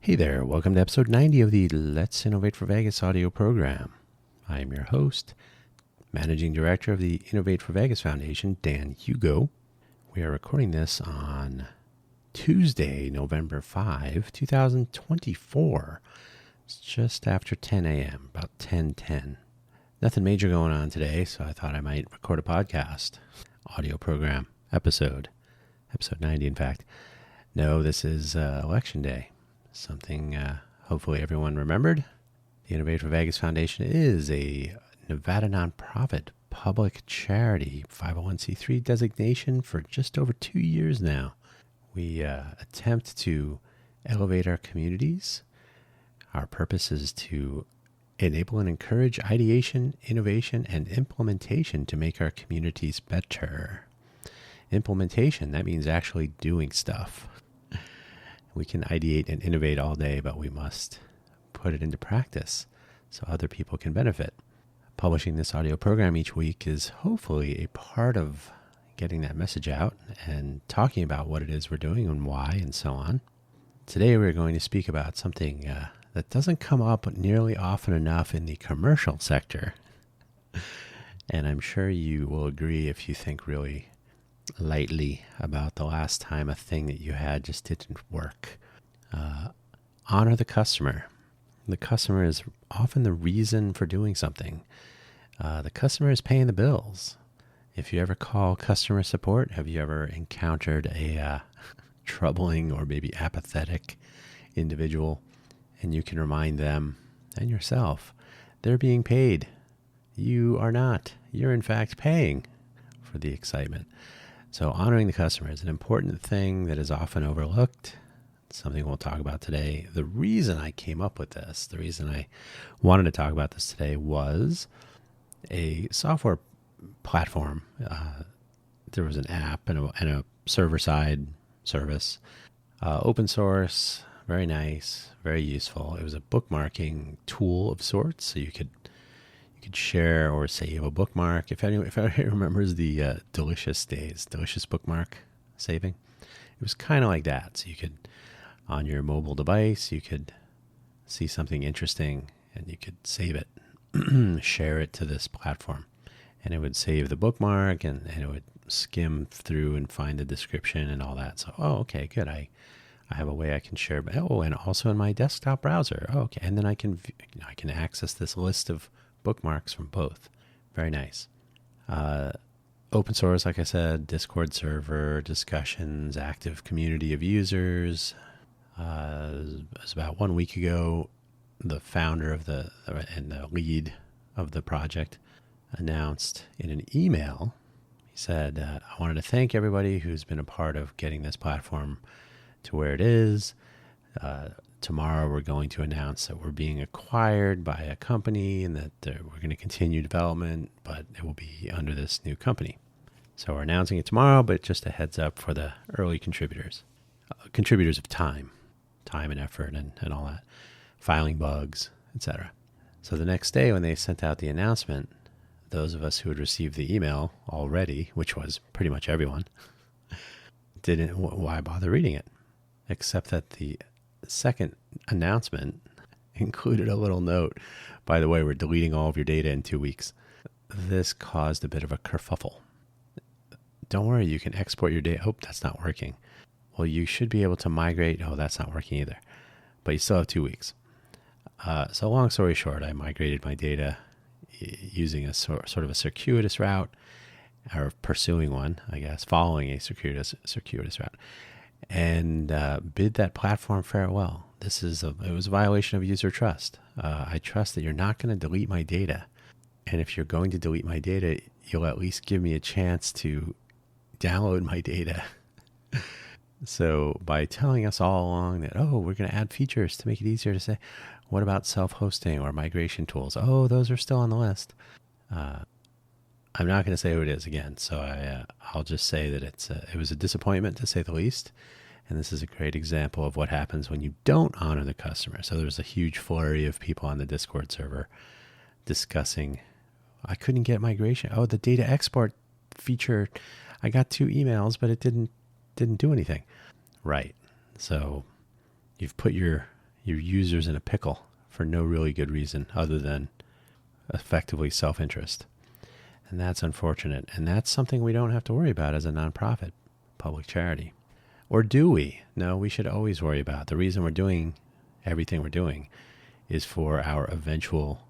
Hey there, welcome to episode 90 of the Let's Innovate for Vegas audio program. I am your host, Managing Director of the Innovate for Vegas Foundation, Dan Hugo. We are recording this on Tuesday, November 5, 2024. It's just after 10 a.m., about 10:10. Nothing major going on today, so I thought I might record a podcast, audio program, episode 90 in fact. No, this is Election Day. Something hopefully everyone remembered. The Innovate for Vegas Foundation is a Nevada nonprofit public charity 501c3 designation for just over 2 years now. We attempt to elevate our communities. Our purpose is to enable and encourage ideation, innovation, and implementation to make our communities better. Implementation, that means actually doing stuff. We can ideate and innovate all day, but we must put it into practice so other people can benefit. Publishing this audio program each week is hopefully a part of getting that message out and talking about what it is we're doing and why and so on. Today we're going to speak about something that doesn't come up nearly often enough in the commercial sector. And I'm sure you will agree if you think really lightly about the last time a thing that you had just didn't work. Honor the customer. The customer is often the reason for doing something. The customer is paying the bills. If you ever call customer support, have you ever encountered a troubling or maybe apathetic individual, and you can remind them and yourself, they're being paid. You are not. You're in fact paying for the excitement. So honoring the customer is an important thing that is often overlooked. It's something we'll talk about today. The reason I came up with this, the reason I wanted to talk about this today was a software platform. There was an app and a server-side service, open source, very nice, very useful. It was a bookmarking tool of sorts, so you could share or save a bookmark. If anyone remembers the Delicious bookmark saving, it was kind of like that. So you could, on your mobile device, you could see something interesting and you could save it, share it to this platform, and it would save the bookmark and it would skim through and find the description and all that. So, okay, good. I have a way I can share. And also in my desktop browser. Okay, and then I can access this list of bookmarks from both. Very nice. Open source, like I said, Discord server, discussions, active community of users. It was about 1 week ago, the founder of and the lead of the project announced in an email, he said, I wanted to thank everybody who's been a part of getting this platform to where it is. Tomorrow we're going to announce that we're being acquired by a company and that we're going to continue development, but it will be under this new company. So we're announcing it tomorrow, but just a heads up for the early contributors. Contributors of time and effort and all that, filing bugs, etc. So the next day when they sent out the announcement, those of us who had received the email already, which was pretty much everyone, why bother reading it? Except that the second announcement included a little note. By the way, we're deleting all of your data in 2 weeks. This caused a bit of a kerfuffle. Don't worry, you can export your data. Oh, that's not working. Well, you should be able to migrate. Oh, that's not working either. But you still have 2 weeks. So long story short, I migrated my data using a sort of a circuitous route, or pursuing one, I guess, following a circuitous route, and bid that platform farewell. It was a violation of user trust. I trust that you're not going to delete my data. And if you're going to delete my data, you'll at least give me a chance to download my data. So by telling us all along that, we're going to add features to make it easier to say, what about self-hosting or migration tools? Oh, those are still on the list. I'm not going to say who it is again. So I'll just say that it was a disappointment, to say the least. And this is a great example of what happens when you don't honor the customer. So there was a huge flurry of people on the Discord server discussing, I couldn't get migration. Oh, the data export feature, I got 2 emails, but it didn't do anything. Right. So you've put your your users in a pickle for no really good reason other than effectively self-interest. And that's unfortunate. And that's something we don't have to worry about as a nonprofit public charity. Or do we? No, we should always worry about. The reason we're doing everything we're doing is for our eventual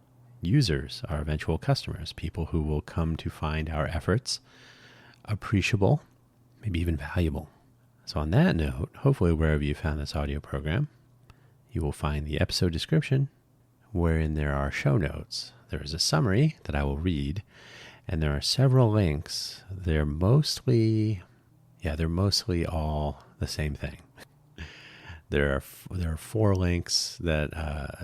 users, our eventual customers, people who will come to find our efforts appreciable, maybe even valuable. So on that note, hopefully wherever you found this audio program, you will find the episode description wherein there are show notes. There is a summary that I will read, and there are several links. They're mostly all the same thing. There are 4 links that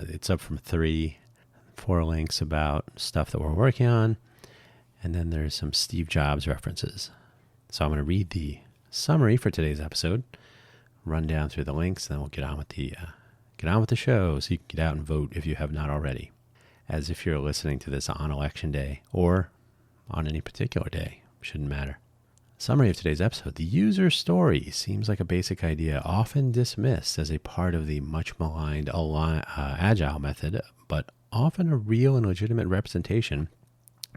it's up from 4 links about stuff that we're working on, and then there's some Steve Jobs references. So I'm going to read the summary for today's episode, run down through the links, and then we'll get on with the show, so you can get out and vote if you have not already. As if you're listening to this on election day or on any particular day, shouldn't matter. Summary of today's episode. The user story seems like a basic idea, often dismissed as a part of the much-maligned Agile method, but often a real and legitimate representation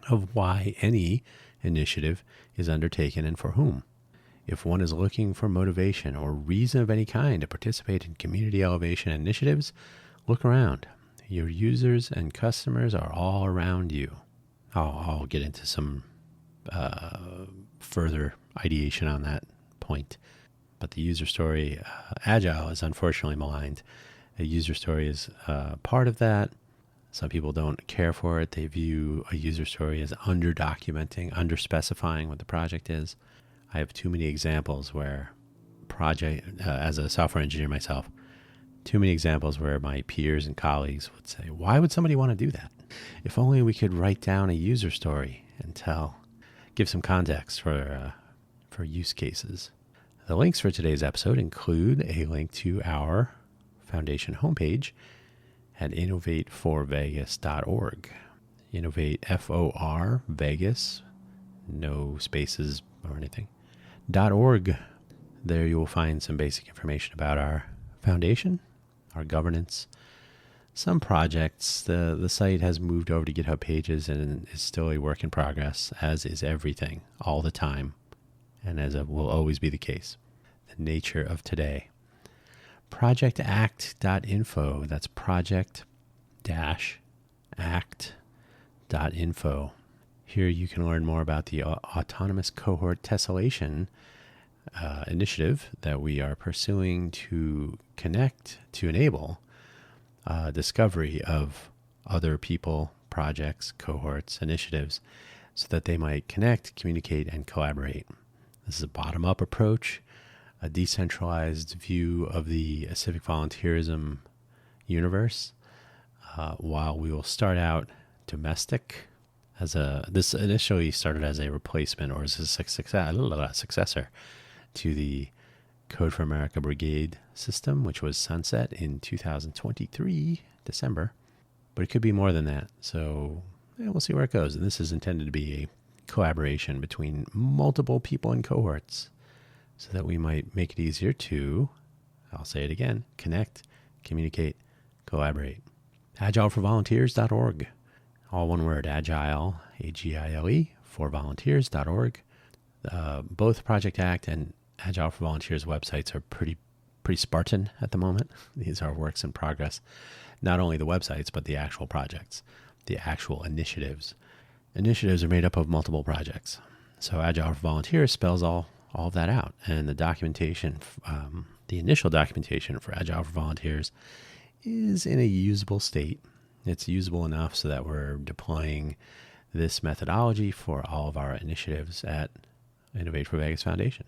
of why any initiative is undertaken and for whom. If one is looking for motivation or reason of any kind to participate in community elevation initiatives, look around. Your users and customers are all around you. I'll get into some further ideation on that point. But the user story, Agile is unfortunately maligned. A user story is part of that. Some people don't care for it. They view a user story as under-documenting, under-specifying what the project is. I have too many examples where as a software engineer myself, too many examples where my peers and colleagues would say, why would somebody want to do that? If only we could write down a user story and give some context for use cases. The links for today's episode include a link to our foundation homepage at innovateforvegas.org. Innovate, F-O-R, Vegas, no spaces or anything, .org. There you will find some basic information about our foundation, our governance, some projects. The site has moved over to GitHub Pages and is still a work in progress, as is everything, all the time, and as it will always be the case. The nature of today. Projectact.info. That's project-act.info. Here you can learn more about the autonomous cohort tessellation initiative that we are pursuing to enable discovery of other people, projects, cohorts, initiatives, so that they might connect, communicate, and collaborate. This is a bottom-up approach, a decentralized view of the civic volunteerism universe. While we will start out domestic, this initially started as a replacement or as a successor to the Code for America Brigade system, which was sunset in 2023, December. But it could be more than that. So we'll see where it goes. And this is intended to be a collaboration between multiple people and cohorts so that we might make it easier to, I'll say it again, connect, communicate, collaborate. Agileforvolunteers.org. All one word, Agile, A-G-I-L-E, forvolunteers.org. Both Project Act and Agile for Volunteers websites are pretty Spartan at the moment. These are works in progress. Not only the websites, but the actual projects, the actual initiatives. Initiatives are made up of multiple projects. So Agile for Volunteers spells all of that out. And the documentation, the initial documentation for Agile for Volunteers is in a usable state. It's usable enough so that we're deploying this methodology for all of our initiatives at Innovate for Vegas Foundation.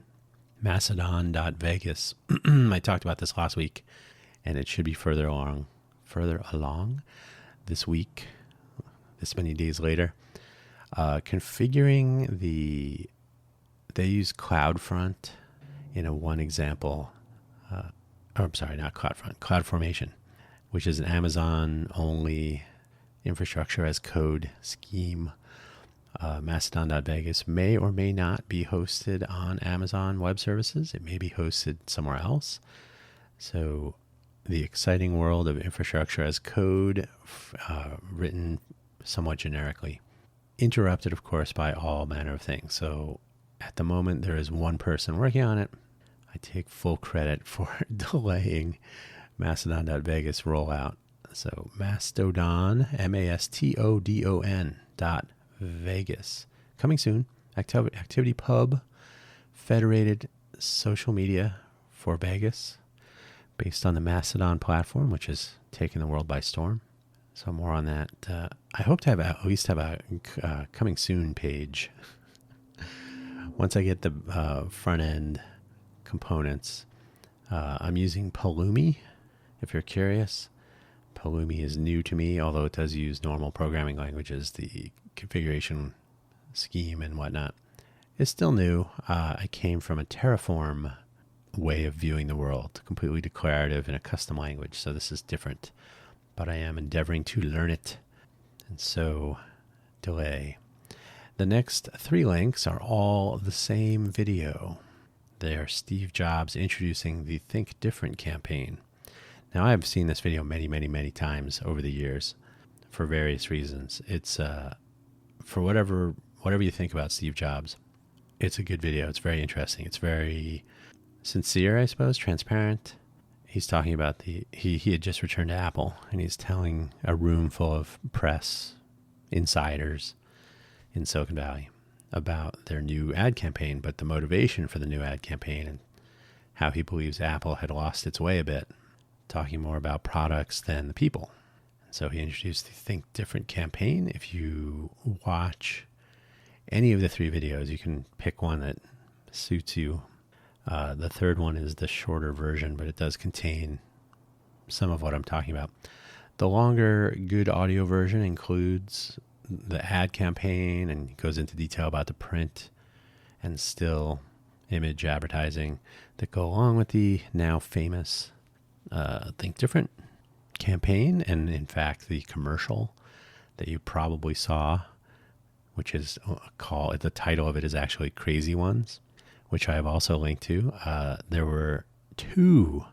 Macedon.Vegas. I talked about this last week, and it should be further along this week, this many days later. Configuring they use CloudFront in one example. Not CloudFront, CloudFormation, which is an Amazon-only infrastructure as code scheme. Macedon.Vegas may or may not be hosted on Amazon Web Services. It may be hosted somewhere else. So the exciting world of infrastructure as code, written somewhat generically. Interrupted, of course, by all manner of things. So at the moment, there is one person working on it. I take full credit for delaying Mastodon.Vegas rollout. So Mastodon, Mastodon.Vegas. Coming soon. Activity Pub, federated social media for Vegas, based on the Mastodon platform, which has taken the world by storm. So more on that. I hope to have at least have a coming soon page. Once I get the front end components, I'm using Pulumi. If you're curious, Pulumi is new to me, although it does use normal programming languages. The configuration scheme and whatnot is still new. I came from a Terraform way of viewing the world, completely declarative in a custom language. So this is different, but I am endeavoring to learn it. And so delay. The next 3 links are all the same video. They are Steve Jobs introducing the Think Different campaign. Now, I've seen this video many, many, many times over the years for various reasons. It's for whatever you think about Steve Jobs, it's a good video. It's very interesting. It's very sincere, I suppose, transparent. He's talking about he had just returned to Apple, and he's telling a room full of press insiders in Silicon Valley about their new ad campaign, but the motivation for the new ad campaign and how he believes Apple had lost its way a bit, talking more about products than the people. So he introduced the Think Different campaign. If you watch any of the 3 videos, you can pick one that suits you. The third one is the shorter version, but it does contain some of what I'm talking about. The longer, good audio version includes the ad campaign and goes into detail about the print and still image advertising that go along with the now famous Think Different campaign. And in fact, the commercial that you probably saw, which is the title of it is actually Crazy Ones, which I have also linked to. There were 2,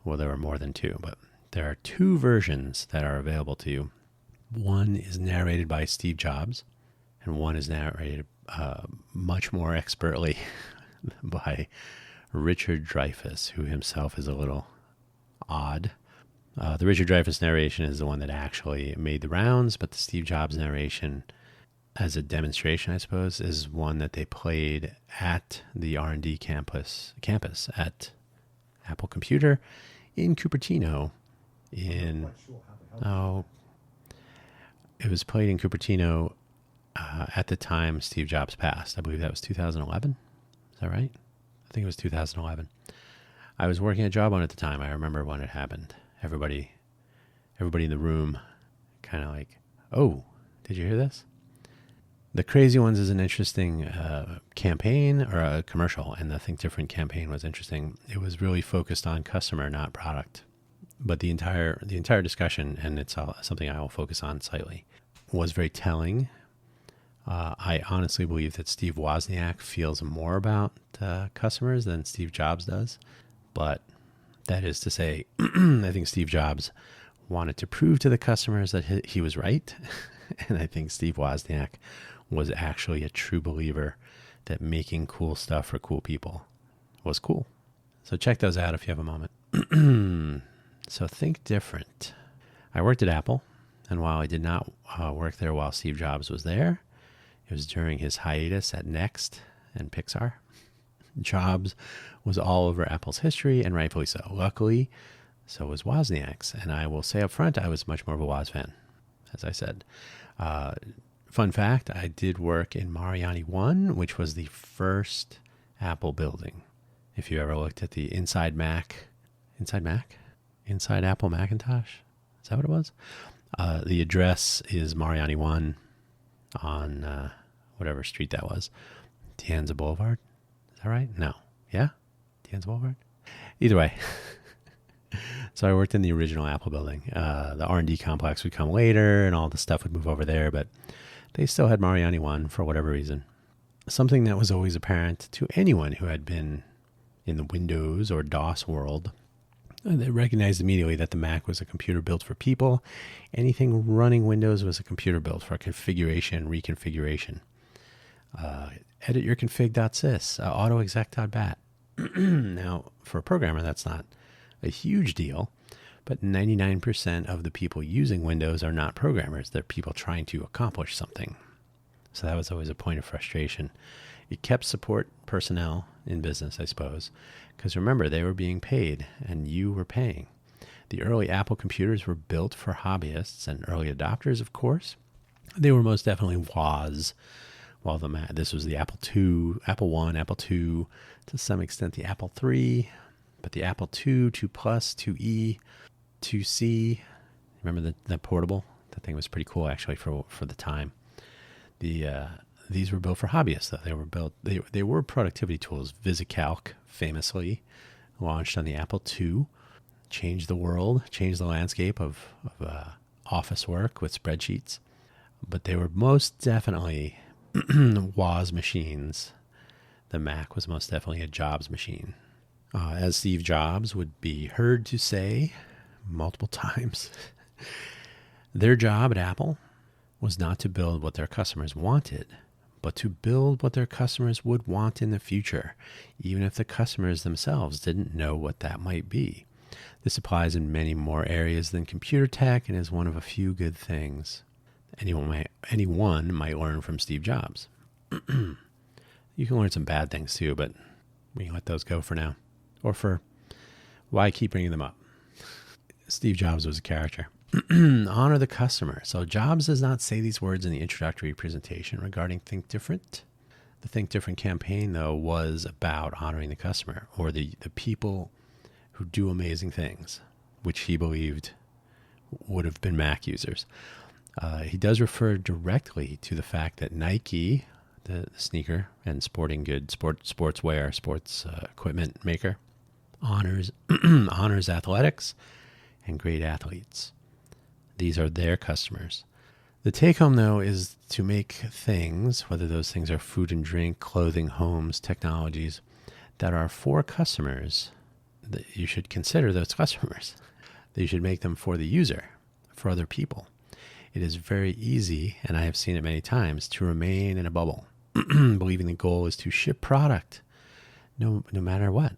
well, there were more than 2, but there are 2 versions that are available to you. One is narrated by Steve Jobs, and one is narrated much more expertly by Richard Dreyfuss, who himself is a little odd. The Richard Dreyfuss narration is the one that actually made the rounds, but the Steve Jobs narration, as a demonstration, I suppose, is one that they played at the R&D campus at Apple Computer in Cupertino. It was played in Cupertino at the time Steve Jobs passed. I believe that was 2011. Is that right? I think it was 2011. I was working a job on it at the time. I remember when it happened. Everybody in the room kind of like, oh, did you hear this? The Crazy Ones is an interesting campaign or a commercial, and the Think Different campaign was interesting. It was really focused on customer, not product. But the entire discussion, and it's something I will focus on slightly, was very telling. I honestly believe that Steve Wozniak feels more about customers than Steve Jobs does. But that is to say, I think Steve Jobs wanted to prove to the customers that he was right. And I think Steve Wozniak was actually a true believer that making cool stuff for cool people was cool. So check those out if you have a moment. So Think Different. I worked at Apple, and while I did not work there while Steve Jobs was there, it was during his hiatus at Next and Pixar. Jobs was all over Apple's history, and rightfully so. Luckily, so was Wozniak's. And I will say up front, I was much more of a Woz fan, as I said. Fun fact, I did work in Mariani 1, which was the first Apple building. If you ever looked at the Inside Apple Macintosh, is that what it was? The address is Mariani 1 on whatever street that was. Tienza Boulevard. Is that right? No. Yeah? Tienza Boulevard? Either way. So I worked in the original Apple building. The R&D complex would come later and all the stuff would move over there, but they still had Mariani 1 for whatever reason. Something that was always apparent to anyone who had been in the Windows or DOS world They recognized immediately that the Mac was a computer built for people. Anything running Windows was a computer built for configuration and reconfiguration. Edit your config.sys, autoexec.bat. Now, for a programmer, that's not a huge deal, but 99% of the people using Windows are not programmers. They're people trying to accomplish something. So that was always a point of frustration. It kept support personnel in business, I suppose, because remember, they were being paid and you were paying. The early Apple computers were built for hobbyists and early adopters, of course. They were most definitely was. Well, this was the Apple II, Apple I, Apple II, to some extent the Apple III, but the Apple II, II Plus, IIe, IIc. Remember the portable? That thing was pretty cool actually for the time. These were built for hobbyists, though. They were productivity tools. VisiCalc, famously, launched on the Apple II, changed the world, changed the landscape of office work with spreadsheets. But they were most definitely WAS machines. The Mac was most definitely a Jobs machine. As Steve Jobs would be heard to say multiple times, their job at Apple was not to build what their customers wanted, but to build what their customers would want in the future, even if the customers themselves didn't know what that might be. This applies in many more areas than computer tech and is one of a few good things anyone might learn from Steve Jobs. You can learn some bad things too, but we can let those go for now. Or for why keep bringing them up? Steve Jobs was a character. Honor the customer. So Jobs does not say these words in the introductory presentation regarding Think Different. The Think Different campaign, though, was about honoring the customer or the people who do amazing things, which he believed would have been Mac users. He does refer directly to the fact that Nike, the sneaker and sporting goods, sportswear, sports equipment maker, honors athletics and great athletes. These are their customers. The take home, though, is to make things, whether those things are food and drink, clothing, homes, technologies, that are for customers, that you should consider those customers. That you should make them for the user, for other people. It is very easy, and I have seen it many times, to remain in a bubble, believing the goal is to ship product, no matter what,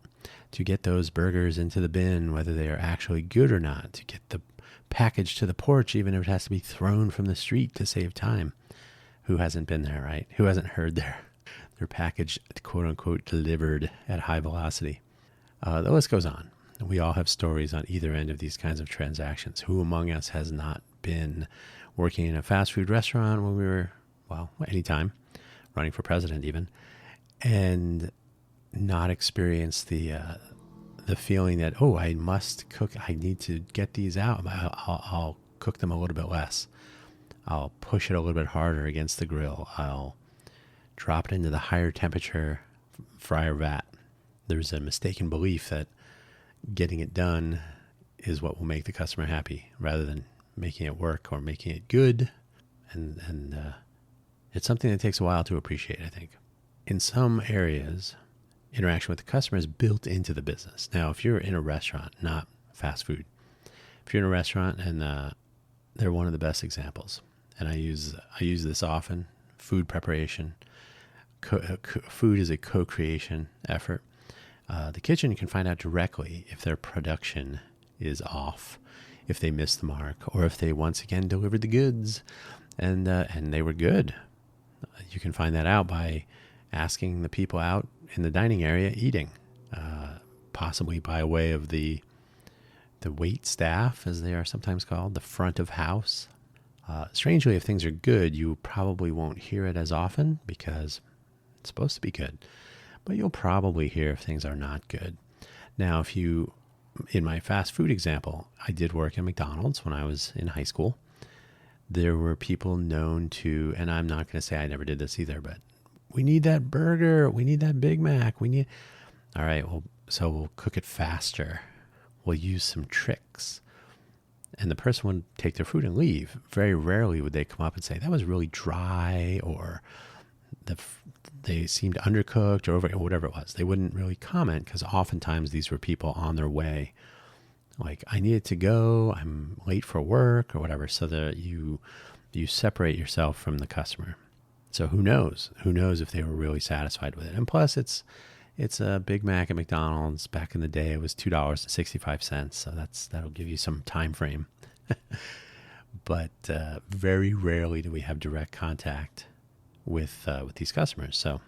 to get those burgers into the bin, whether they are actually good or not, to get the package to the porch, even if it has to be thrown from the street to save time. Who hasn't been there, right? Who hasn't heard their package, quote unquote, delivered at high velocity? The list goes on. We all have stories on either end of these kinds of transactions. Who among us has not been working in a fast food restaurant when we were, anytime, running for president even, and not experienced the feeling that, I must cook, I need to get these out. I'll cook them a little bit less. I'll push it a little bit harder against the grill. I'll drop it into the higher temperature fryer vat. There's a mistaken belief that getting it done is what will make the customer happy rather than making it work or making it good. And it's something that takes a while to appreciate, I think. In some areas, interaction with the customer is built into the business. Now, if you're in a restaurant, not fast food, if you're in a restaurant, and they're one of the best examples, and I use this often, food preparation. Food is a co-creation effort. The kitchen can find out directly if their production is off, if they missed the mark, or if they once again delivered the goods and they were good. You can find that out by asking the people out in the dining area eating, possibly by way of the wait staff, as they are sometimes called, the front of house. Strangely, if things are good, you probably won't hear it as often because it's supposed to be good. But you'll probably hear if things are not good. Now, in my fast food example, I did work at McDonald's when I was in high school. There were people known to, and I'm not going to say I never did this either, but we need that burger. We need that Big Mac. All right, so we'll cook it faster. We'll use some tricks. And the person would take their food and leave. Very rarely would they come up and say, that was really dry, or they seemed undercooked, or whatever it was. They wouldn't really comment because oftentimes these were people on their way like I needed to go, I'm late for work or whatever, so that you separate yourself from the customer. So who knows? Who knows if they were really satisfied with it? And plus, it's a Big Mac at McDonald's. Back in the day, it was $2.65. So that'll give you some time frame. But very rarely do we have direct contact with these customers. So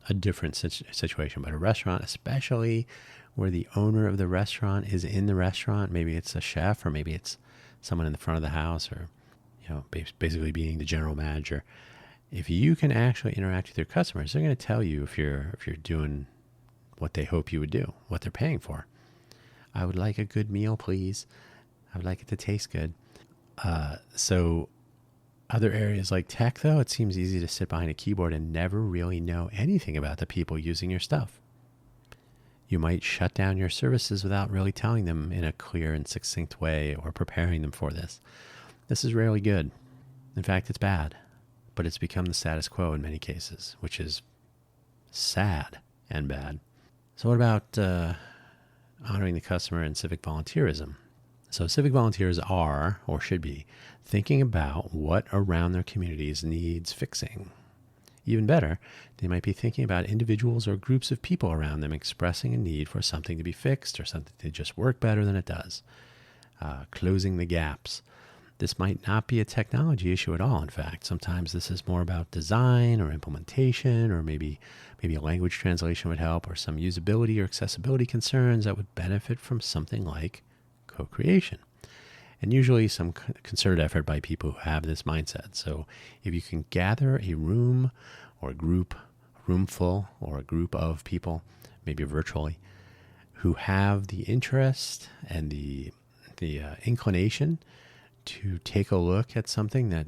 a different situation. But a restaurant, especially where the owner of the restaurant is in the restaurant, maybe it's a chef or maybe it's someone in the front of the house, or basically being the general manager. If you can actually interact with your customers, they're going to tell you if you're doing what they hope you would do, what they're paying for. I would like a good meal, please. I would like it to taste good. So other areas like tech, though, it seems easy to sit behind a keyboard and never really know anything about the people using your stuff. You might shut down your services without really telling them in a clear and succinct way or preparing them for this. This is rarely good. In fact, it's bad, but it's become the status quo in many cases, which is sad and bad. So what about honoring the customer and civic volunteerism? So civic volunteers are, or should be, thinking about what around their communities needs fixing. Even better, they might be thinking about individuals or groups of people around them expressing a need for something to be fixed or something to just work better than it does. Closing the gaps. This might not be a technology issue at all, in fact. Sometimes this is more about design or implementation, or maybe a language translation would help, or some usability or accessibility concerns that would benefit from something like co-creation. And usually some concerted effort by people who have this mindset. So if you can gather a room or a room full or a group of people, maybe virtually, who have the interest and the inclination to take a look at something that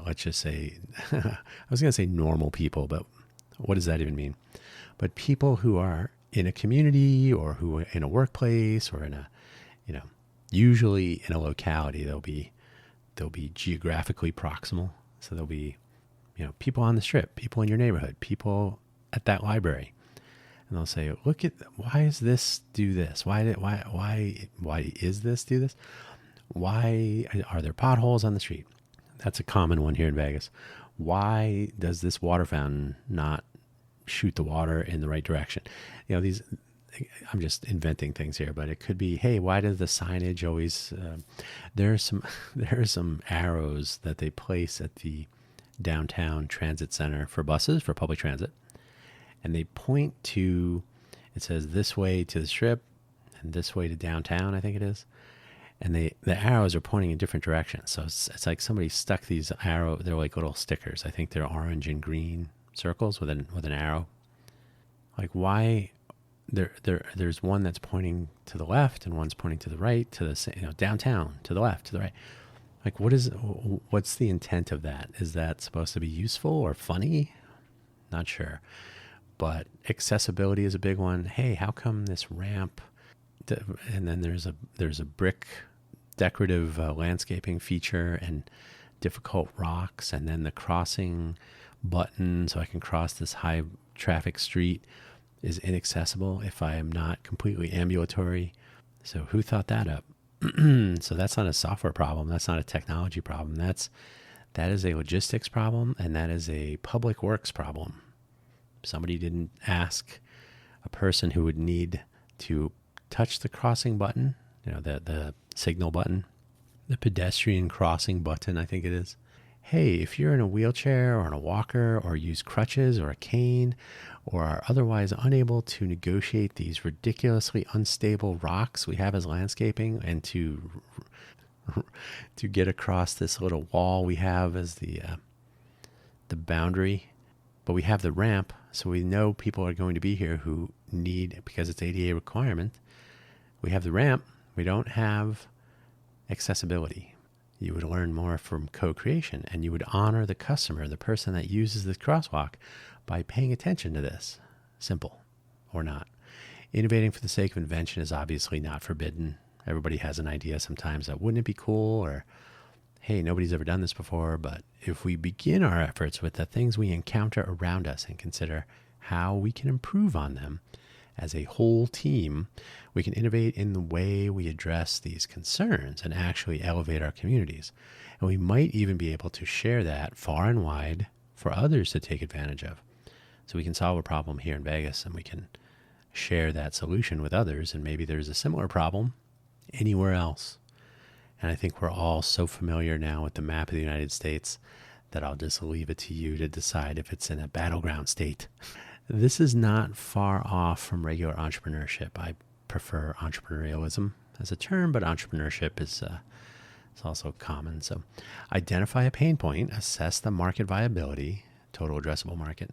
let's just say, I was going to say normal people, but what does that even mean? But people who are in a community or who are in a workplace or in a, usually in a locality, they'll be geographically proximal. So there'll be, people on the strip, people in your neighborhood, people at that library. And they'll say, look at, why is this do this? Why is this do this? Why are there potholes on the street? That's a common one here in Vegas. Why does this water fountain not shoot the water in the right direction? These, I'm just inventing things here, but it could be, hey, why does the signage always, there are some arrows that they place at the downtown transit center for buses, for public transit. And they point to, it says this way to the strip and this way to downtown, I think it is. And the arrows are pointing in different directions. So it's like somebody stuck these they're like little stickers. I think they're orange and green circles with an arrow. Like why there's one that's pointing to the left and one's pointing to the right, to the downtown, to the left, to the right. Like what's the intent of that? Is that supposed to be useful or funny? Not sure. But accessibility is a big one. Hey, how come this ramp, and then there's a brick decorative landscaping feature and difficult rocks, and then the crossing button so I can cross this high traffic street is inaccessible if I am not completely ambulatory. So who thought that up? So that's not a software problem. That's not a technology problem. That is a logistics problem, and that is a public works problem. Somebody didn't ask a person who would need to touch the crossing button, the signal button, the pedestrian crossing button, I think it is. Hey, if you're in a wheelchair or on a walker or use crutches or a cane or are otherwise unable to negotiate these ridiculously unstable rocks we have as landscaping and to get across this little wall we have as the boundary, but we have the ramp, so we know people are going to be here who need, because it's ADA requirement, we have the ramp, we don't have accessibility. You would learn more from co-creation, and you would honor the customer, the person that uses this crosswalk, by paying attention to this. Simple, or not. Innovating for the sake of invention is obviously not forbidden. Everybody has an idea sometimes that wouldn't it be cool, or hey, nobody's ever done this before. But if we begin our efforts with the things we encounter around us and consider how we can improve on them as a whole team, we can innovate in the way we address these concerns and actually elevate our communities. And we might even be able to share that far and wide for others to take advantage of. So we can solve a problem here in Vegas and we can share that solution with others, and maybe there's a similar problem anywhere else. And I think we're all so familiar now with the map of the United States that I'll just leave it to you to decide if it's in a battleground state. This is not far off from regular entrepreneurship. I prefer entrepreneurialism as a term, but entrepreneurship is also common. So identify a pain point, assess the market viability, total addressable market,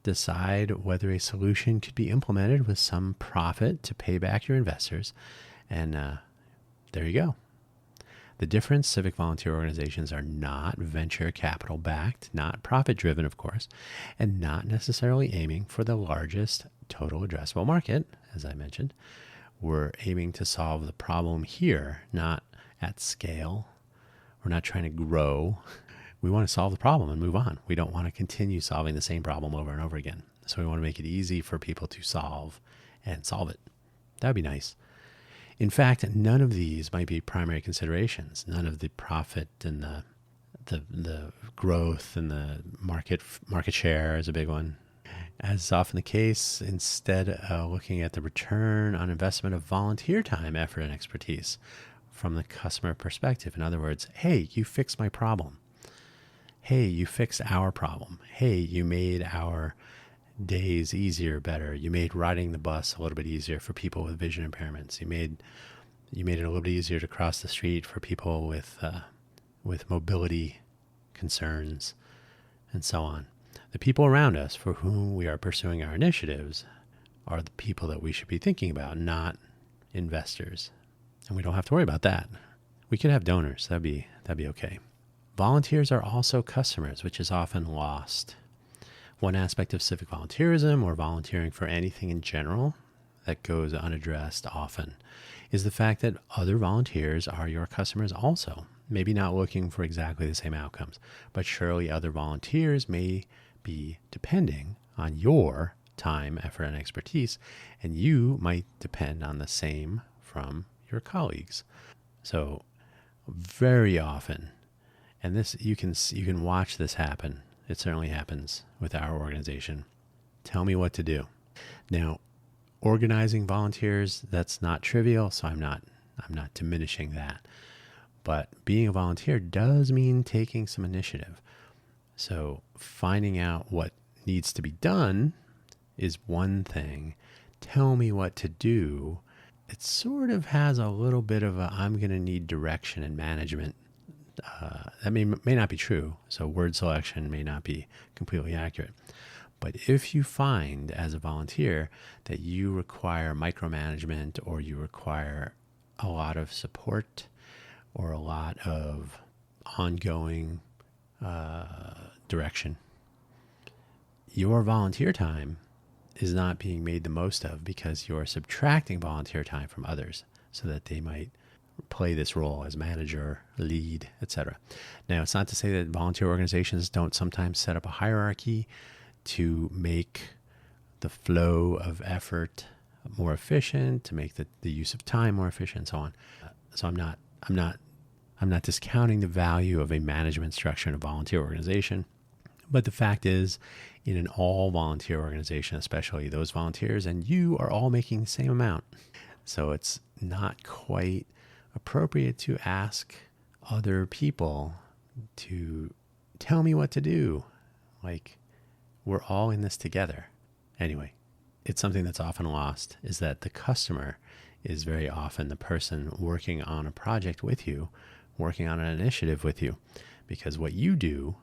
decide whether a solution could be implemented with some profit to pay back your investors, and there you go. The difference, civic volunteer organizations are not venture capital backed, not profit driven, of course, and not necessarily aiming for the largest total addressable market, as I mentioned. We're aiming to solve the problem here, not at scale. We're not trying to grow. We want to solve the problem and move on. We don't want to continue solving the same problem over and over again. So we want to make it easy for people to solve and solve it. That'd be nice. In fact, none of these might be primary considerations. None of the profit and the growth and the market share is a big one. As is often the case, instead looking at the return on investment of volunteer time, effort, and expertise from the customer perspective. In other words, hey, you fixed my problem. Hey, you fixed our problem. Hey, you made our days easier, better. You made riding the bus a little bit easier for people with vision impairments. You made it a little bit easier to cross the street for people with mobility concerns, and so on. The people around us for whom we are pursuing our initiatives are the people that we should be thinking about, not investors. And we don't have to worry about that. We could have donors. That'd be okay. Volunteers are also customers, which is often lost. One aspect of civic volunteerism, or volunteering for anything in general, that goes unaddressed often is the fact that other volunteers are your customers also. Maybe not looking for exactly the same outcomes, but surely other volunteers may be depending on your time, effort, and expertise, and you might depend on the same from your colleagues. So very often, and this you can watch this happen. It certainly happens with our organization. Tell me what to do. Now, organizing volunteers, that's not trivial, so I'm not diminishing that. But being a volunteer does mean taking some initiative. So finding out what needs to be done is one thing. Tell me what to do. It sort of has a little bit of a I'm going to need direction and management. That may not be true, so word selection may not be completely accurate. But if you find as a volunteer that you require micromanagement, or you require a lot of support or a lot of ongoing direction, your volunteer time is not being made the most of because you're subtracting volunteer time from others so that they might play this role as manager, lead, etc. Now, it's not to say that volunteer organizations don't sometimes set up a hierarchy to make the flow of effort more efficient, to make the use of time more efficient, and so on. So I'm not discounting the value of a management structure in a volunteer organization. But the fact is, in an all volunteer organization, especially, those volunteers and you are all making the same amount. So it's not quite appropriate to ask other people to tell me what to do. Like, we're all in this together. Anyway, it's something that's often lost, is that the customer is very often the person working on a project with you, working on an initiative with you, because what you do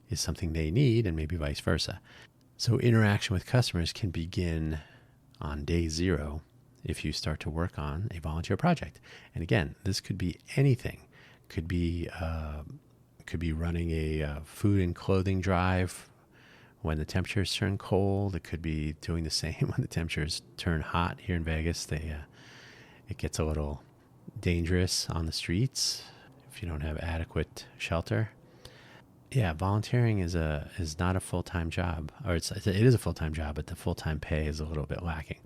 is something they need, and maybe vice versa. So interaction with customers can begin on day zero if you start to work on a volunteer project. And again, this could be anything. Could be running a food and clothing drive when the temperatures turn cold. It could be doing the same when the temperatures turn hot. Here in Vegas, it gets a little dangerous on the streets if you don't have adequate shelter. Yeah, volunteering is not a full-time job, or it is a full-time job, but the full-time pay is a little bit lacking.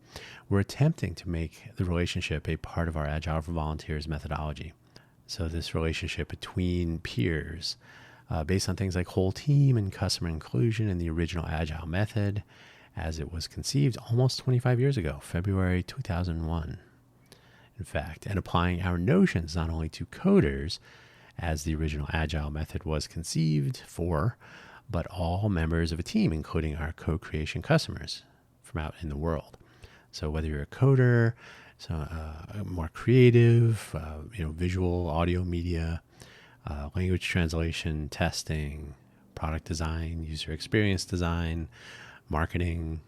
We're attempting to make the relationship a part of our Agile for Volunteers methodology. So this relationship between peers, based on things like whole team and customer inclusion in the original Agile method, as it was conceived almost 25 years ago, February 2001. In fact, and applying our notions not only to coders, as the original Agile method was conceived for, but all members of a team, including our co-creation customers from out in the world. So whether you're a coder, more creative, visual, audio, media, language translation, testing, product design, user experience design, marketing,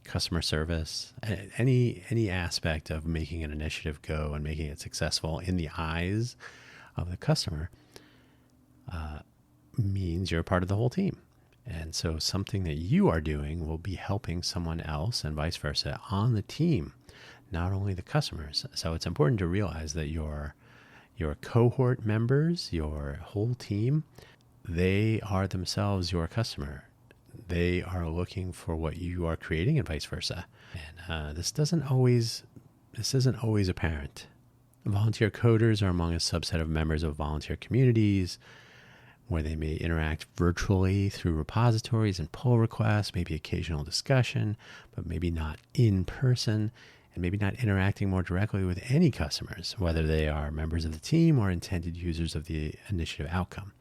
customer service, any aspect of making an initiative go and making it successful in the eyes of the customer means you're a part of the whole team. And so something that you are doing will be helping someone else and vice versa on the team, not only the customers. So it's important to realize that your cohort members, your whole team, they are themselves your customer. They are looking for what you are creating and vice versa. And this isn't always apparent. Volunteer coders are among a subset of members of volunteer communities where they may interact virtually through repositories and pull requests, maybe occasional discussion, but maybe not in person, and maybe not interacting more directly with any customers, whether they are members of the team or intended users of the initiative outcome.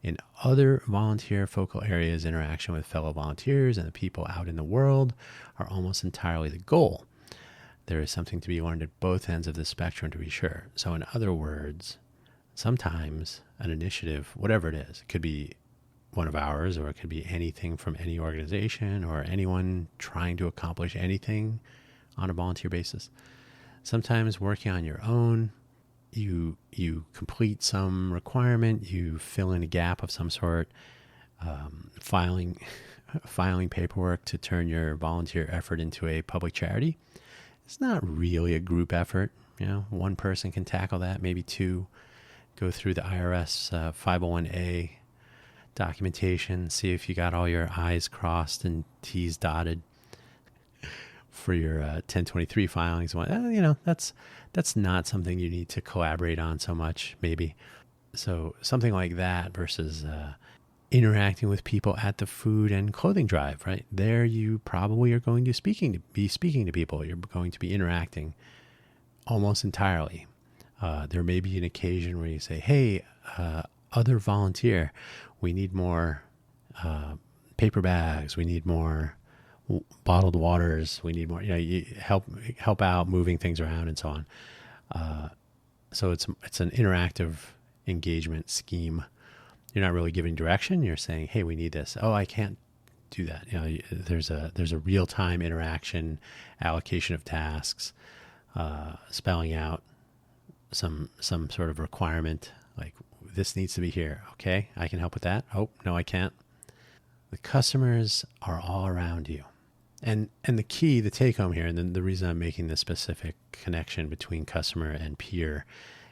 In other volunteer focal areas, interaction with fellow volunteers and the people out in the world are almost entirely the goal. There is something to be learned at both ends of the spectrum, to be sure. So in other words, sometimes an initiative, whatever it is, it could be one of ours, or it could be anything from any organization or anyone trying to accomplish anything on a volunteer basis. Sometimes working on your own, you complete some requirement, you fill in a gap of some sort, filing paperwork to turn your volunteer effort into a public charity. It's not really a group effort. One person can tackle that, maybe two. Go through the IRS 501A documentation, see if you got all your I's crossed and T's dotted for your 1023 filings. That's not something you need to collaborate on so much, maybe. So something like that versus interacting with people at the food and clothing drive, right? There you probably are going to be speaking to people. You're going to be interacting almost entirely. There may be an occasion where you say, hey, other volunteer, we need more paper bags. We need more bottled waters. We need more, you help out moving things around and so on. So it's an interactive engagement scheme. You're not really giving direction. You're saying, hey, we need this. Oh, I can't do that. There's a real-time interaction, allocation of tasks, spelling out some sort of requirement, like this needs to be here. Okay, I can help with that. Oh, no, I can't. The customers are all around you. And the key, the take home here, and then the reason I'm making this specific connection between customer and peer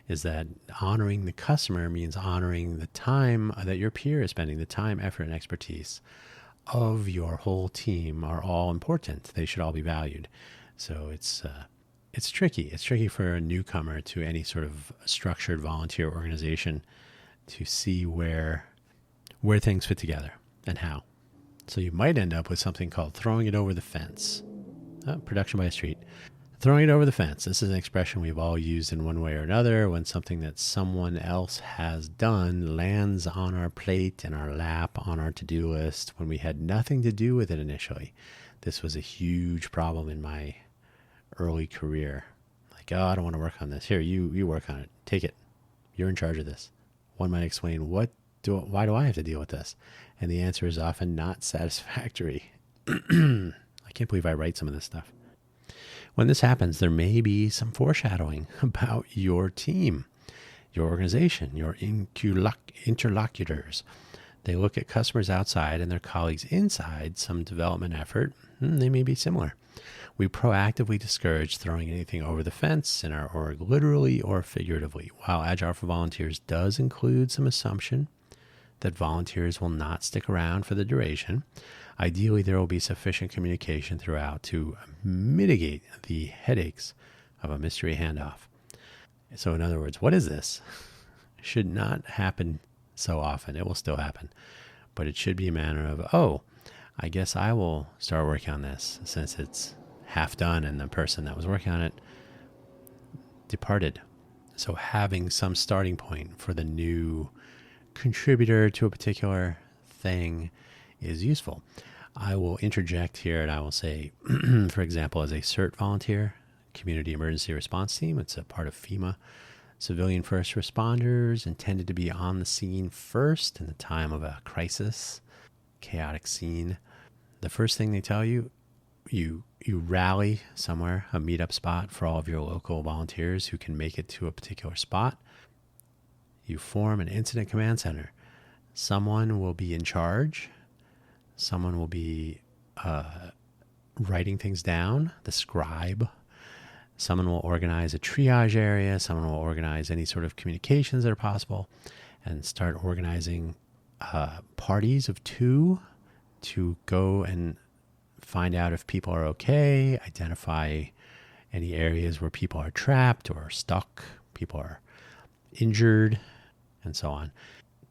is that honoring the customer means honoring the time that your peer is spending, the time, effort, and expertise of your whole team are all important. They should all be valued. So it's tricky. It's tricky for a newcomer to any sort of structured volunteer organization to see where things fit together and how. So you might end up with something called throwing it over the fence. Production by a street. Throwing it over the fence. This is an expression we've all used in one way or another when something that someone else has done lands on our plate, in our lap, on our to-do list when we had nothing to do with it initially. This was a huge problem in my early career. Like, oh, I don't want to work on this. Here, you work on it. Take it. You're in charge of this. One might explain, why do I have to deal with this? And the answer is often not satisfactory. I can't believe I write some of this stuff. When this happens, there may be some foreshadowing about your team, your organization, your interlocutors. They look at customers outside and their colleagues inside some development effort. They may be similar. We proactively discourage throwing anything over the fence in our org, literally or figuratively. While Agile for Volunteers does include some assumption, that volunteers will not stick around for the duration. Ideally, there will be sufficient communication throughout to mitigate the headaches of a mystery handoff. So in other words, what is this? Should not happen so often. It will still happen. But it should be a manner of, oh, I guess I will start working on this since it's half done and the person that was working on it departed. So having some starting point for the new contributor to a particular thing is useful. I will interject here and I will say, for example, as a CERT volunteer, Community Emergency Response Team, it's a part of FEMA. Civilian first responders intended to be on the scene first in the time of a crisis, chaotic scene. The first thing they tell you, you rally somewhere, a meetup spot for all of your local volunteers who can make it to a particular spot. You form an incident command center. Someone will be in charge. Someone will be writing things down, the scribe. Someone will organize a triage area. Someone will organize any sort of communications that are possible and start organizing parties of 2 to go and find out if people are okay, identify any areas where people are trapped or stuck, people are injured, and so on.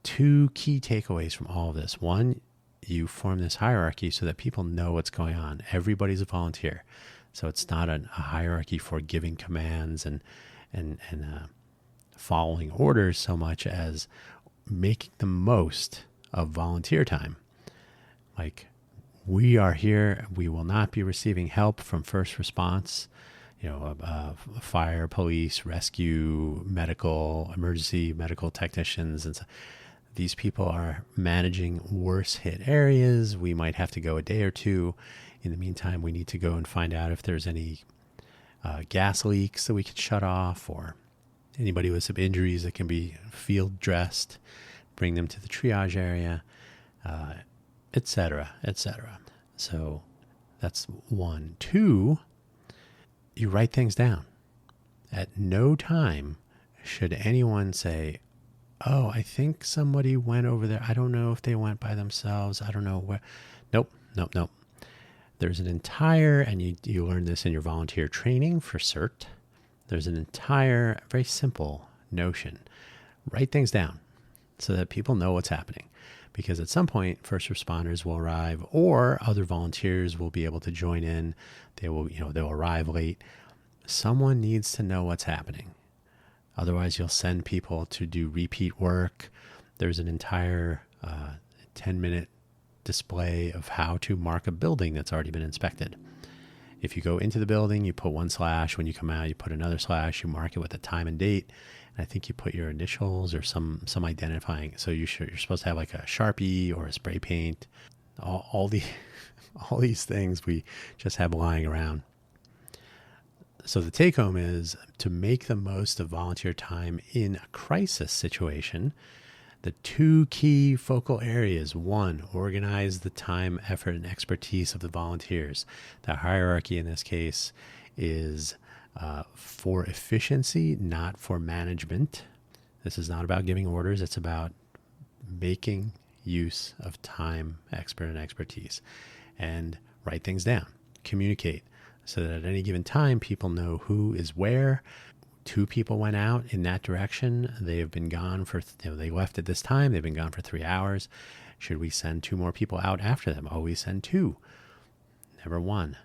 2 key takeaways from all of this. One, you form this hierarchy so that people know what's going on. Everybody's a volunteer. So it's not a hierarchy for giving commands and following orders so much as making the most of volunteer time. Like, we are here. We will not be receiving help from first response, fire, police, rescue, medical, emergency medical technicians. And so these people are managing worse hit areas. We might have to go a day or 2. In the meantime, we need to go and find out if there's any gas leaks that we can shut off, or anybody with some injuries that can be field dressed, bring them to the triage area, etc., etc. So that's 1. 2, you write things down. At no time should anyone say, oh, I think somebody went over there. I don't know if they went by themselves. I don't know where. Nope. There's an entire, and you learn this in your volunteer training for CERT, there's an entire, very simple notion. Write things down so that people know what's happening. Because at some point, first responders will arrive or other volunteers will be able to join in. They'll arrive late. Someone needs to know what's happening. Otherwise, you'll send people to do repeat work. There's an entire 10-minute display of how to mark a building that's already been inspected. If you go into the building, you put 1/. When you come out, you put another /. You mark it with a time and date. And I think you put your initials or some identifying. So you're supposed to have like a Sharpie or a spray paint. All these things we just have lying around. So the take home is to make the most of volunteer time in a crisis situation. The 2 key focal areas. 1, organize the time, effort, and expertise of the volunteers. The hierarchy in this case is for efficiency, not for management. This is not about giving orders. It's about making use of time, expert, and expertise. And write things down. Communicate so that at any given time, people know who is where. 2 people went out in that direction. They have been gone for, they left at this time. They've been gone for 3 hours. Should we send 2 more people out after them? Always send 2, never 1.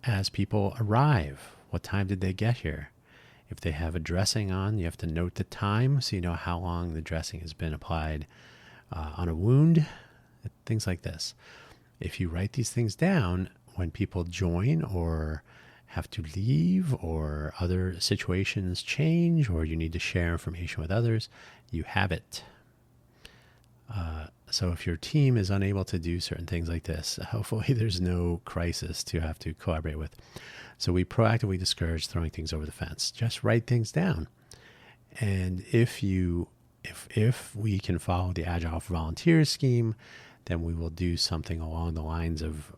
As people arrive, what time did they get here? If they have a dressing on, you have to note the time so you know how long the dressing has been applied on a wound, things like this. If you write these things down, when people join or have to leave or other situations change or you need to share information with others, you have it. So if your team is unable to do certain things like this, hopefully there's no crisis to have to collaborate with. So we proactively discourage throwing things over the fence. Just write things down. And if we can follow the Agile for Volunteers scheme, then we will do something along the lines of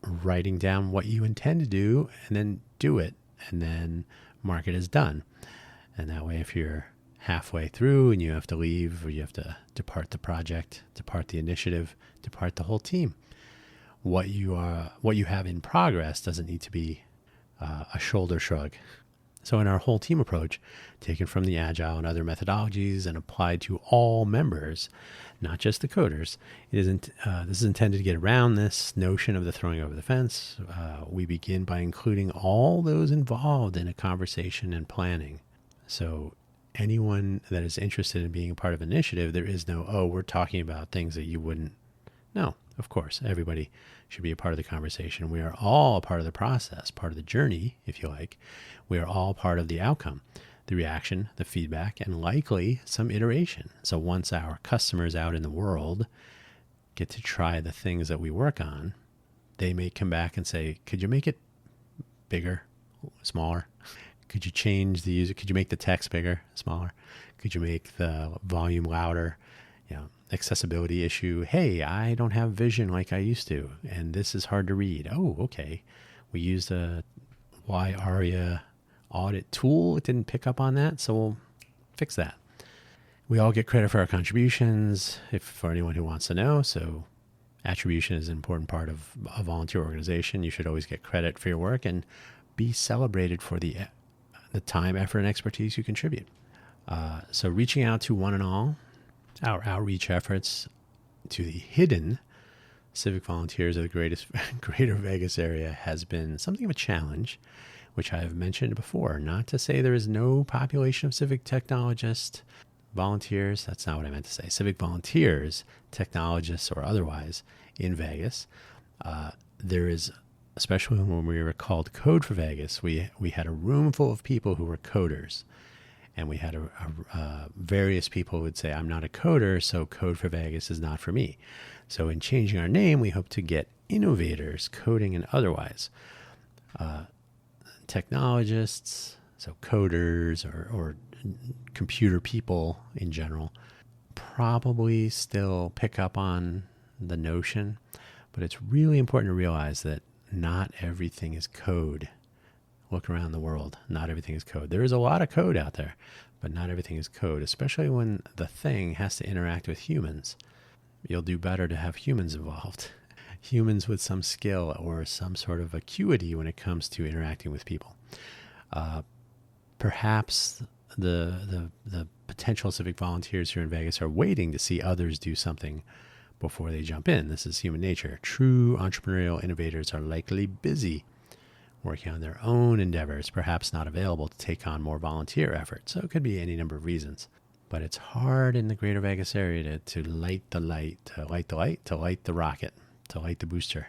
writing down what you intend to do and then do it and then mark it as done. And that way, if you're halfway through and you have to leave, or you have to depart the project, depart the initiative, depart the whole team. What you have in progress doesn't need to be a shoulder shrug. So in our whole team approach, taken from the Agile and other methodologies and applied to all members, not just the coders, this is intended to get around this notion of the throwing over the fence. We begin by including all those involved in a conversation and planning. So anyone that is interested in being a part of an initiative, there is no, oh, we're talking about things that you wouldn't. No, of course, everybody should be a part of the conversation. We are all a part of the process, part of the journey, if you like. We are all part of the outcome, the reaction, the feedback, and likely some iteration. So once our customers out in the world get to try the things that we work on, they may come back and say, could you make it bigger, smaller? Could you change the user? Could you make the text bigger, smaller? Could you make the volume louder? Accessibility issue. Hey, I don't have vision like I used to, and this is hard to read. Oh, okay. We used a Y-ARIA audit tool. It didn't pick up on that, so we'll fix that. We all get credit for our contributions, for anyone who wants to know. So attribution is an important part of a volunteer organization. You should always get credit for your work and be celebrated for the time, effort, and expertise you contribute. So reaching out to one and all, our outreach efforts to the hidden civic volunteers of the greater Vegas area has been something of a challenge, which I have mentioned before. Not to say there is no population of civic technologists, volunteers. That's not what I meant to say. Civic volunteers, technologists or otherwise, in Vegas. There is, especially when we were called Code for Vegas, we had a room full of people who were coders. And we had various people who would say, I'm not a coder, so Code for Vegas is not for me. So in changing our name, we hope to get innovators, coding and otherwise. Technologists, so coders or computer people in general, probably still pick up on the notion. But it's really important to realize that not everything is code. Look around the world. Not everything is code. There is a lot of code out there, but not everything is code, especially when the thing has to interact with humans. You'll do better to have humans involved. Humans with some skill or some sort of acuity when it comes to interacting with people. Perhaps the potential civic volunteers here in Vegas are waiting to see others do something before they jump in. This is human nature. True entrepreneurial innovators are likely busy working on their own endeavors, perhaps not available to take on more volunteer efforts. So it could be any number of reasons. But it's hard in the greater Vegas area to light the light, to light the rocket, to light the booster.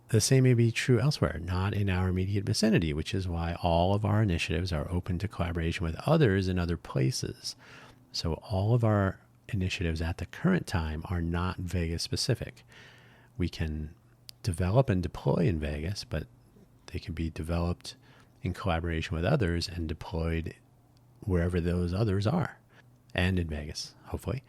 The same may be true elsewhere, not in our immediate vicinity, which is why all of our initiatives are open to collaboration with others in other places. So all of our initiatives at the current time are not Vegas specific. We can develop and deploy in Vegas, but they can be developed in collaboration with others and deployed wherever those others are, and in Vegas, hopefully.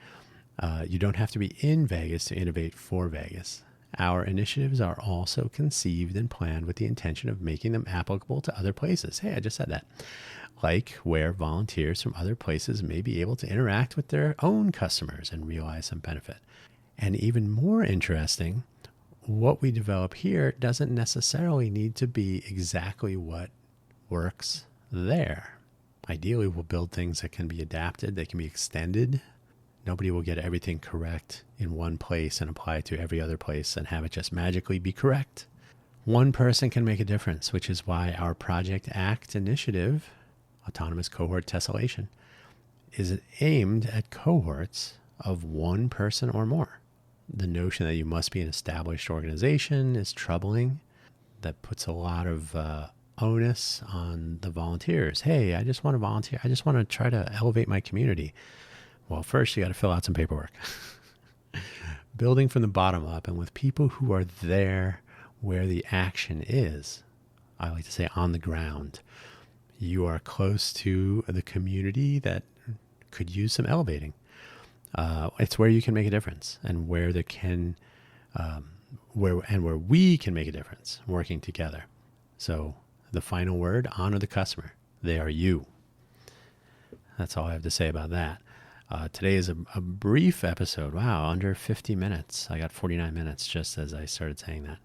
You don't have to be in Vegas to innovate for Vegas. Our initiatives are also conceived and planned with the intention of making them applicable to other places. Hey, I just said that. Like where volunteers from other places may be able to interact with their own customers and realize some benefit. And even more interesting, what we develop here doesn't necessarily need to be exactly what works there. Ideally, we'll build things that can be adapted, they can be extended. Nobody will get everything correct in one place and apply it to every other place and have it just magically be correct. One person can make a difference, which is why our Project ACT initiative, Autonomous Cohort Tessellation, is aimed at cohorts of one person or more. The notion that you must be an established organization is troubling. That puts a lot of onus on the volunteers. Hey, I just want to volunteer. I just want to try to elevate my community. Well, first you got to fill out some paperwork. Building from the bottom up and with people who are there where the action is. I like to say on the ground. You are close to the community that could use some elevating. It's where you can make a difference and where we can make a difference working together. So the final word, honor the customer. They are you. That's all I have to say about that. Today is a brief episode. Wow, under 50 minutes. I got 49 minutes just as I started saying that.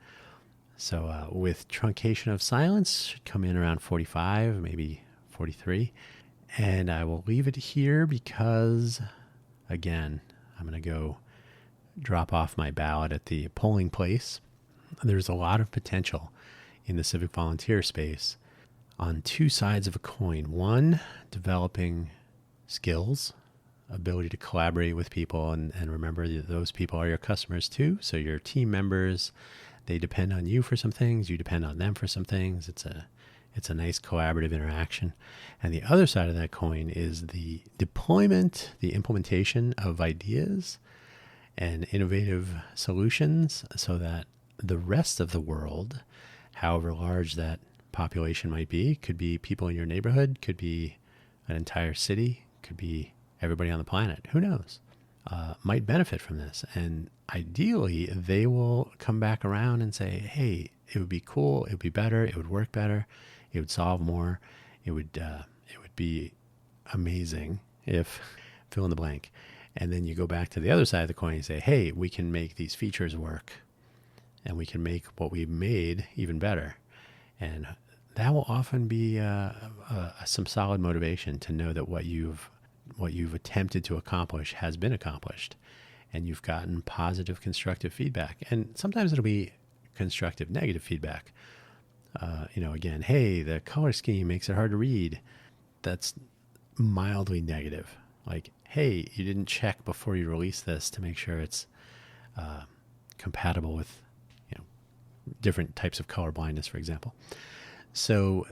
So with truncation of silence, should come in around 45, maybe 43. And I will leave it here because, again, I'm going to go drop off my ballot at the polling place. There's a lot of potential in the civic volunteer space on two sides of a coin. One, developing skills, ability to collaborate with people, and remember those people are your customers too. So your team members, they depend on you for some things, you depend on them for some things. It's a nice collaborative interaction. And the other side of that coin is the deployment, the implementation of ideas and innovative solutions so that the rest of the world, however large that population might be, could be people in your neighborhood, could be an entire city, could be everybody on the planet, who knows, might benefit from this. And ideally, they will come back around and say, hey, it would be cool, it would be better, it would work better, it would solve more, it would be amazing if, fill in the blank. And then you go back to the other side of the coin and say, hey, we can make these features work, and we can make what we made even better. And that will often be some solid motivation to know that what you've attempted to accomplish has been accomplished, and you've gotten positive, constructive feedback. And sometimes it'll be constructive, negative feedback. Again, hey, the color scheme makes it hard to read. That's mildly negative. Like, hey, you didn't check before you release this to make sure it's compatible with, different types of color blindness, for example. So,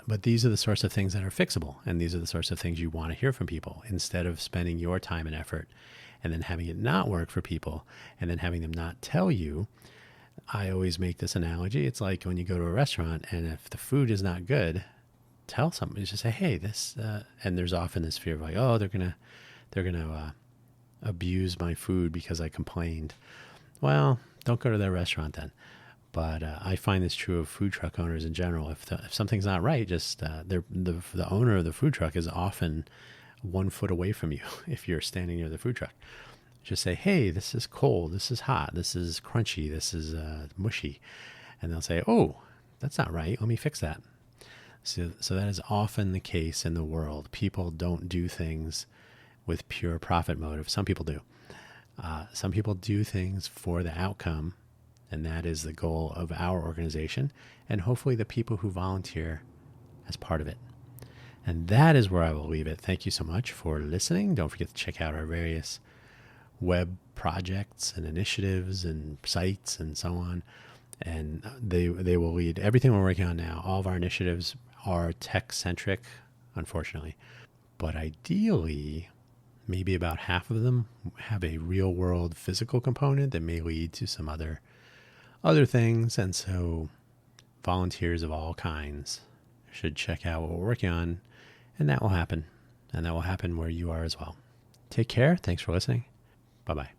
but these are the sorts of things that are fixable, and these are the sorts of things you want to hear from people instead of spending your time and effort and then having it not work for people and then having them not tell you. I always make this analogy. It's like when you go to a restaurant and if the food is not good, tell somebody, just say, hey, this, and there's often this fear of like, oh, they're going to abuse my food because I complained. Well, don't go to their restaurant then. But I find this true of food truck owners in general. If something's not right, just the owner of the food truck is often 1 foot away from you if you're standing near the food truck. Just say, hey, this is cold, this is hot, this is crunchy, this is mushy. And they'll say, oh, that's not right, let me fix that. So that is often the case in the world. People don't do things with pure profit motive. Some people do. Some people do things for the outcome, and that is the goal of our organization, and hopefully the people who volunteer as part of it. And that is where I will leave it. Thank you so much for listening. Don't forget to check out our various web projects and initiatives and sites and so on. And they will lead everything we're working on now. All of our initiatives are tech-centric, unfortunately. But ideally, maybe about half of them have a real-world physical component that may lead to some other things. And so volunteers of all kinds should check out what we're working on, and that will happen. And that will happen where you are as well. Take care. Thanks for listening. Bye-bye.